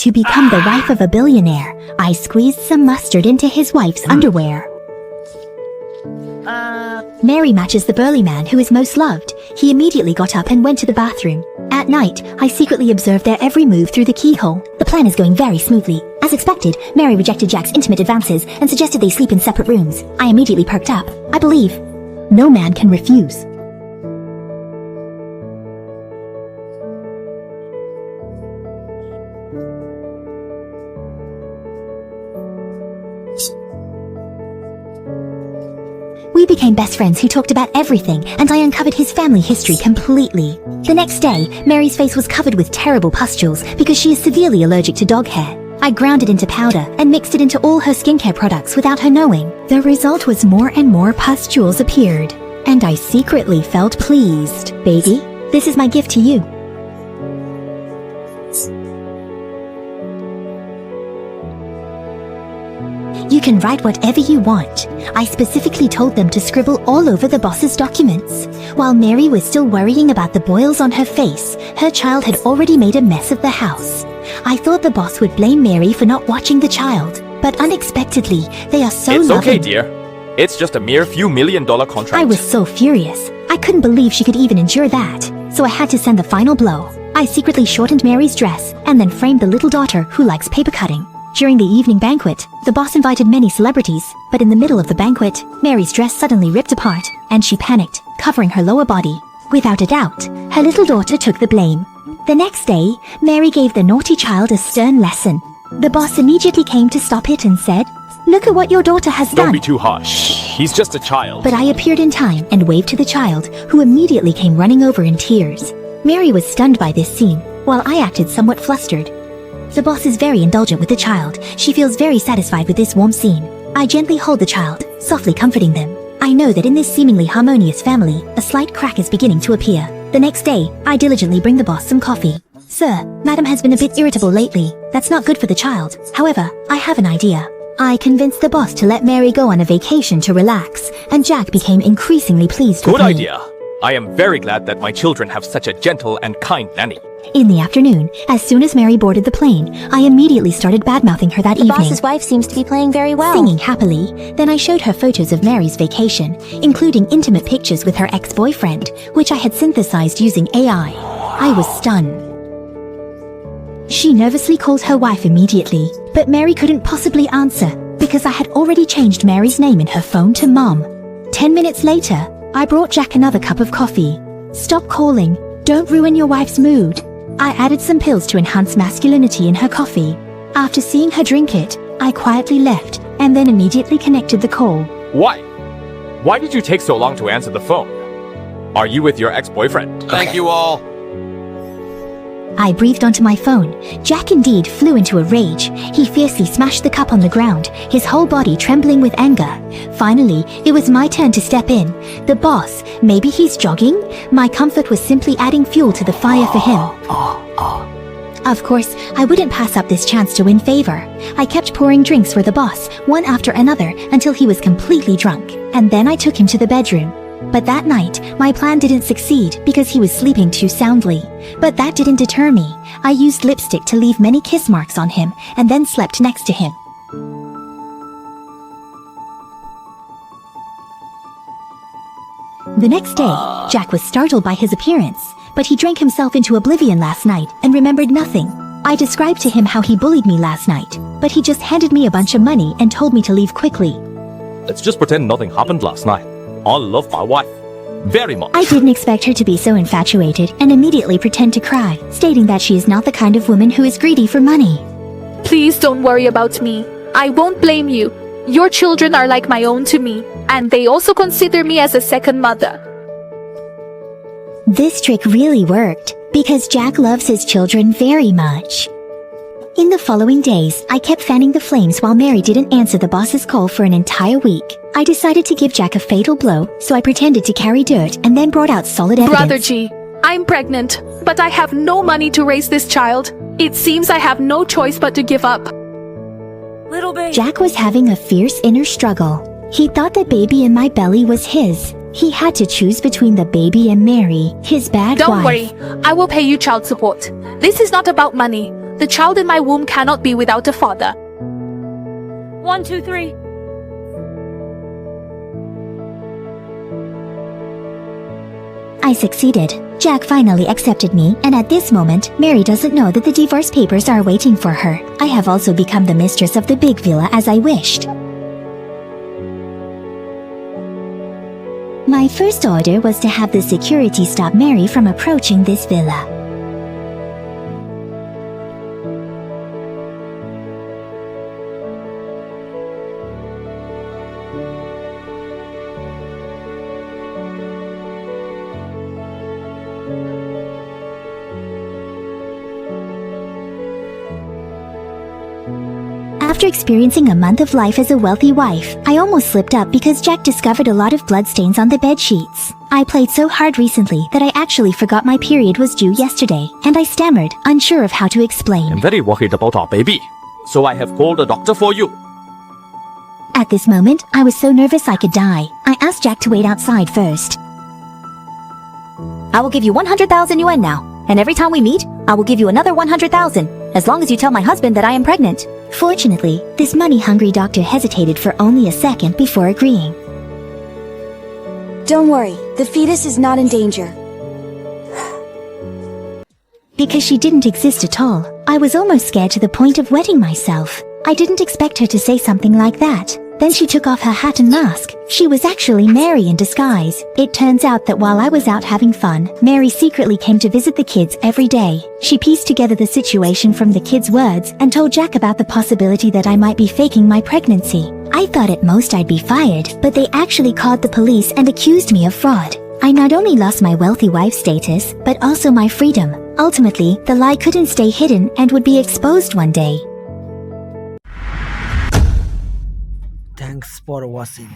to become the wife of a billionaire. I squeezed some mustard into his wife's underwear. Mary matches the burly man who is most loved. He immediately got up and went to the bathroom. At night, I secretly observed their every move through the keyhole. The plan is going very smoothly. As expected, Mary rejected Jack's intimate advances and suggested they sleep in separate rooms. I immediately perked up. I believe no man can refuse. We became best friends who talked about everything, and I uncovered his family history completely. The next day, Mary's face was covered with terrible pustules because she is severely allergic to dog hair. I ground it into powder and mixed it into all her skincare products without her knowing. The result was more and more pustules appeared, and I secretly felt pleased. Baby, this is my gift to you. You can write whatever you want. I specifically told them to scribble all over the boss's documents. While Mary was still worrying about the boils on her face, her child had already made a mess of the house. I thought the boss would blame Mary for not watching the child, but unexpectedly, they are so loving. It's okay, dear. It's just a mere few $1 million contract. I was so furious. I couldn't believe she could even endure that. So I had to send the final blow. I secretly shortened Mary's dress and then framed the little daughter who likes paper cutting. During the evening banquet, the boss invited many celebrities, but in the middle of the banquet, Mary's dress suddenly ripped apart, and she panicked, covering her lower body. Without a doubt, her little daughter took the blame. The next day, Mary gave the naughty child a stern lesson. The boss immediately came to stop it and said, "Look at what your daughter has done." Don't be too harsh. He's just a child. But I appeared in time and waved to the child, who immediately came running over in tears. Mary was stunned by this scene, while I acted somewhat flustered. The boss is very indulgent with the child. She feels very satisfied with this warm scene. I gently hold the child, softly comforting them. I know that in this seemingly harmonious family, a slight crack is beginning to appear. The next day, I diligently bring the boss some coffee. "Sir, Madam has been a bit irritable lately. That's not good for the child. However, I have an idea." I convinced the boss to let Mary go on a vacation to relax, and Jack became increasingly pleased with me. Good idea. I am very glad that my children have such a gentle and kind nanny. In the afternoon, as soon as Mary boarded the plane, I immediately started badmouthing her that evening. The boss's wife seems to be playing very well. Singing happily. Then I showed her photos of Mary's vacation, including intimate pictures with her ex-boyfriend, which I had synthesized using AI. I was stunned. She nervously called her wife immediately, but Mary couldn't possibly answer because I had already changed Mary's name in her phone to Mom. 10 minutes later, I brought Jack another cup of coffee. "Stop calling. Don't ruin your wife's mood." I added some pills to enhance masculinity in her coffee. After seeing her drink it, I quietly left and then immediately connected the call. Why? Why did you take so long to answer the phone? Are you with your ex-boyfriend? Thank you all. I breathed onto my phone. Jack indeed flew into a rage. He fiercely smashed the cup on the ground, his whole body trembling with anger. Finally, it was my turn to step in. The boss, maybe he's jogging? My comfort was simply adding fuel to the fire for him. Of course, I wouldn't pass up this chance to win favor. I kept pouring drinks for the boss, one after another, until he was completely drunk. And then I took him to the bedroom. But that night, my plan didn't succeed because he was sleeping too soundly. But that didn't deter me. I used lipstick to leave many kiss marks on him and then slept next to him. The next day, Jack was startled by his appearance, but he drank himself into oblivion last night and remembered nothing. I described to him how he bullied me last night, but he just handed me a bunch of money and told me to leave quickly. Let's just pretend nothing happened last night. I love my wife very much. I didn't expect her to be so infatuated and immediately pretend to cry, stating that she is not the kind of woman who is greedy for money. "Please don't worry about me. I won't blame you. Your children are like my own to me, and they also consider me as a second mother." This trick really worked, because Jack loves his children very much. In the following days, I kept fanning the flames while Mary didn't answer the boss's call for an entire week. I decided to give Jack a fatal blow, so I pretended to carry dirt and then brought out solid evidence. "Brother G, I'm pregnant, but I have no money to raise this child. It seems I have no choice but to give up." Little baby. Jack was having a fierce inner struggle. He thought the baby in my belly was his. He had to choose between the baby and Mary, his bad wife. Don't worry, I will pay you child support. This is not about money. The child in my womb cannot be without a father. 1, 2, 3. I succeeded. Jack finally accepted me, and at this moment, Mary doesn't know that the divorce papers are waiting for her. I have also become the mistress of the big villa as I wished. My first order was to have the security stop Mary from approaching this villa. After experiencing a month of life as a wealthy wife, I almost slipped up because Jack discovered a lot of bloodstains on the bed sheets. I played so hard recently that I actually forgot my period was due yesterday, and I stammered, unsure of how to explain. I'm very worried about our baby, so I have called a doctor for you. At this moment, I was so nervous I could die. I asked Jack to wait outside first. I will give you 100,000 yuan now, and every time we meet, I will give you another 100,000, as long as you tell my husband that I am pregnant. Fortunately, this money-hungry doctor hesitated for only a second before agreeing. Don't worry, the fetus is not in danger. Because she didn't exist at all, I was almost scared to the point of wetting myself. I didn't expect her to say something like that. Then she took off her hat and mask. She was actually Mary in disguise. It turns out that while I was out having fun, Mary secretly came to visit the kids every day. She pieced together the situation from the kids' words and told Jack about the possibility that I might be faking my pregnancy. I thought at most I'd be fired, but they actually called the police and accused me of fraud. I not only lost my wealthy wife status, but also my freedom. Ultimately, the lie couldn't stay hidden and would be exposed one day. Thanks for watching.